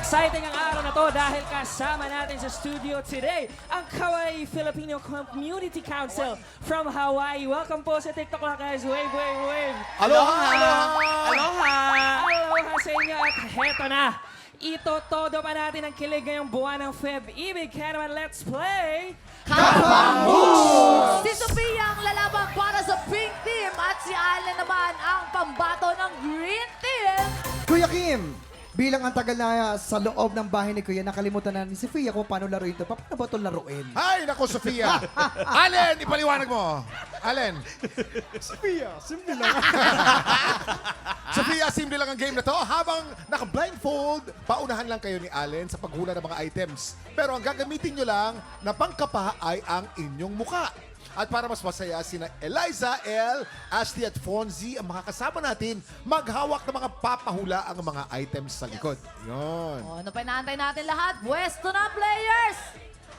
Exciting ang araw na to dahil kasama natin sa studio today ang Kawaii Filipino Community Council from Hawaii. Welcome po sa TikTok lang guys. Wave, wave, wave. Aloha! Aloha! Aloha sa inyo at heto na. Ito todo pa natin ang kilig ngayong buwan ng Feb. Ibig kaya naman, let's play... Si Sophia ang lalaban para sa Pink Team at si Allen naman ang pambato ng Green Team. Kuya Kim, bilang ang tagal na sa loob ng bahay ni Kuya, nakalimutan na ni Sofia kung paano laruin ito. Paano ba ito laruin? Ay, naku, Sofia. Allen, ipaliwanag mo. Allen. Sofia, simple lang. Sofia, simple lang ang game na to. Habang naka-blindfold, paunahan lang kayo ni Allen sa paghula ng mga items. Pero ang gagamitin nyo lang na pangkapa ay ang inyong muka. At para mas masaya, sina Eliza, El, Ashley at Fonzie, ang mga kasama natin, maghawak ng mga papahula ang mga items sa likod. Yun. O, ano pa inaantay natin lahat? Pwesto na players!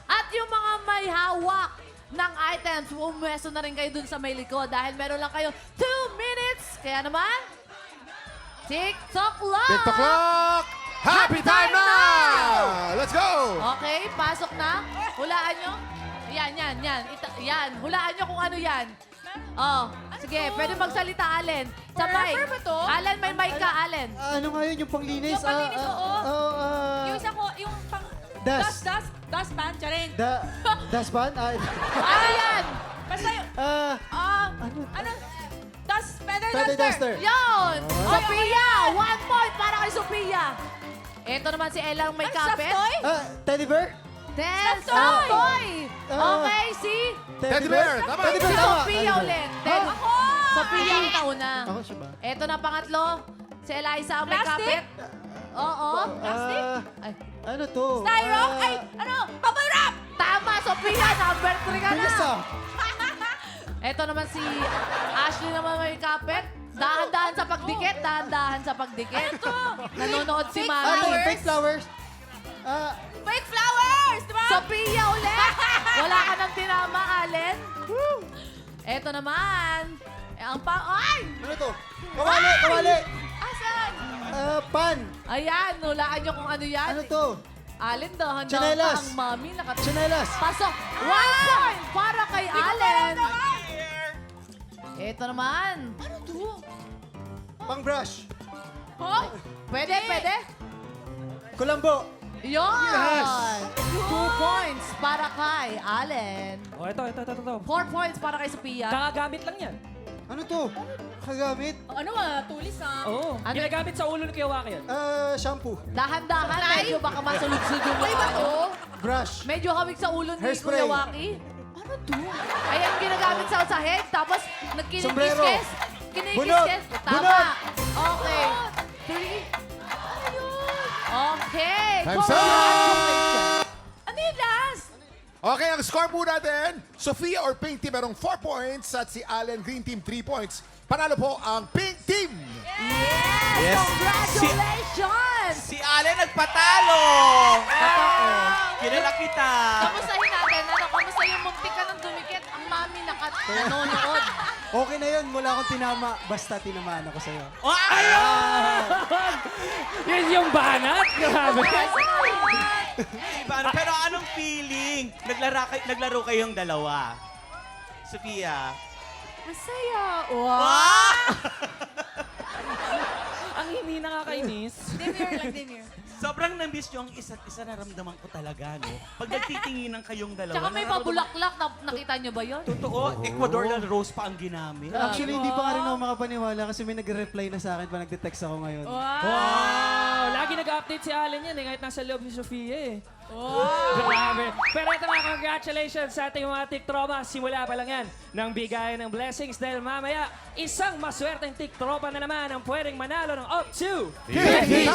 At yung mga may hawak ng items, umwesto na rin kayo dun sa may likod dahil meron lang kayo 2 minutes. Kaya naman, TikTok lang! TikTok clock! Happy time na! Let's go! Okay, pasok na. Hulaan nyo. Yan. Yan. Hulaan nyo kung ano yan. Oh, sige, pwede magsalita, Allen. Sa mic. Forever ba to? Allen, may mic ka, Allen. Ano nga yun, yung panglinis? Yung panglinis, oo. Yung isa ko, yung pang... Das. Dustpan, charing. Dasban? Ano yan? Basta yung... Ano? Dust, feather Feather duster. duster. Yun! Sophia! 1 point para kay Sophia. Ito naman si Ella ang may Ay, soft kapit. toy? Teddy bear? Ten, Soft toy. toy! Ah. Okay, si Teddy bear, tama. Teddy bear, si tama. Sophia Teddy bear. ulit. Ten. Ako! Sophia ang tauna. Ako siya ba? Ito na pangatlo. Si Eliza ang may Plastic? kapit. Oo. Plastic? Ay, Ano to? Styro? Ay, ano? Bubble wrap! tama, Sophia. Number 3 ka Bilis na. ah. Ito naman si Ashley naman may kapit. Dahan-dahan sa pagdikit. Dahan-dahan sa pagdikit. Nanonood si Fake Mami. flowers? Fake flowers. Fake flowers! Diba? Sophia ulit! Wala ka nang tinama, Allen. Eto naman. Ang Ay! Ano to? Kawali! Asan? Pan. Ayan, hulaan nyo kung ano yan. Ano to? Allen, dahan-dahan Tsinelas. ka ang mami. Chanelas. Pasok. 1 point para kay Allen. Eto naman. Ano to? Pang brush. Huh? Pwede. Kulambo. Yon! Yes. 2 points para kay Allen. Oh, ito. 4 points para kay Sophia. Kakagamit lang yan. Ano to? Kagamit? Ano tulis ah. Oo. Ano? Ginagamit sa ulo ni Kuya Waki yan. Shampoo. Dahan-dahan, medyo baka masulog-sulog yung Ay, ba to? Brush. Medyo hawig sa ulo ni Hairspray. Kuya Waki. Ano to? Ayan, ginagamit sa head, tapos Sombrero. nagkinikis-kis. Bunot. Kinikis-kis. Tama. Bunot. Okay. 3. Okay. Time's Congratulations. Ano yung last? Okay, ang score po natin, Sofia or Pink Team merong 4 points at si Allen Green Team 3 points. Panalo po ang Pink Team! Yes. Congratulations. Si Ale nagpatalo! Totoo. Kilala kita! Kamustahin natin. Kamusta yung muntik ka ng dumikit? Ang mami nanonood. Okay na yun. Mula akong tinama. Basta tinamaan ako sa'yo. Oh, ayun! Yun yung banat. Grabe. Pero anong feeling? Naglaro kayong dalawa. Sophia. Masaya. Wow! Ang hindi nakakainis. Demir lang, Demir. Sobrang na-miss nyo ang isa't isa, naramdaman ko talaga, no? Pag nagtitinginan kayong dalawa. Tsaka may pabulaklak. Nakita niyo ba yun? Totoo, Ecuador na rose pa ang ginamit. Actually, hindi pa nga rin ako makapaniwala kasi may nagre-reply na sa akin pa nagde-text ako ngayon. Wow! Lagi nag-update si Allen yan kahit nasa loob si Sofia Grabe. Pero ito nga, congratulations sa ating mga tiktropa. Simula pa lang yan ng bigayan ng blessings dahil mamaya isang maswerteng tiktropa na naman ang pwedeng manalo ng up to 50,000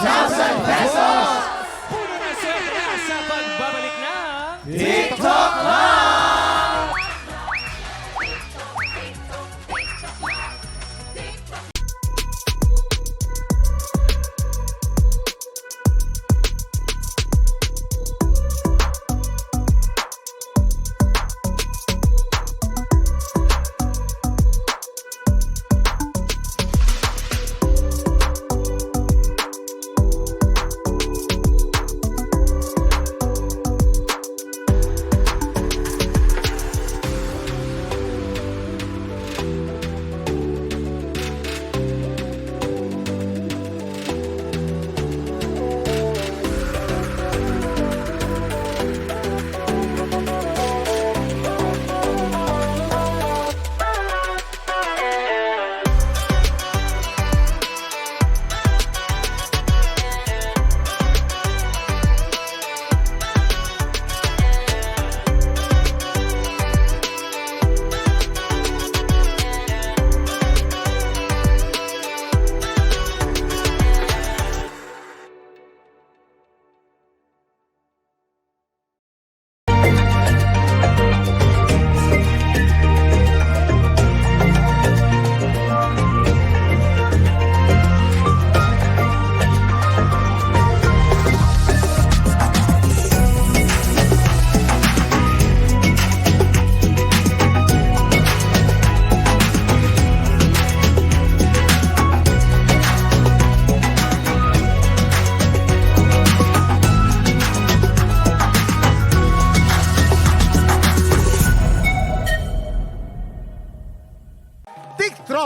Puno na swerte na sa pagbabalik ng TikTok Live!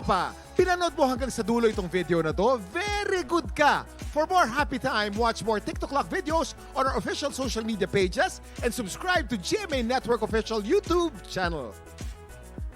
pa, pinanood mo hanggang sa dulo itong video na to, very good ka! For more happy time, watch more TikTok Lock videos on our official social media pages and subscribe to GMA Network official YouTube channel.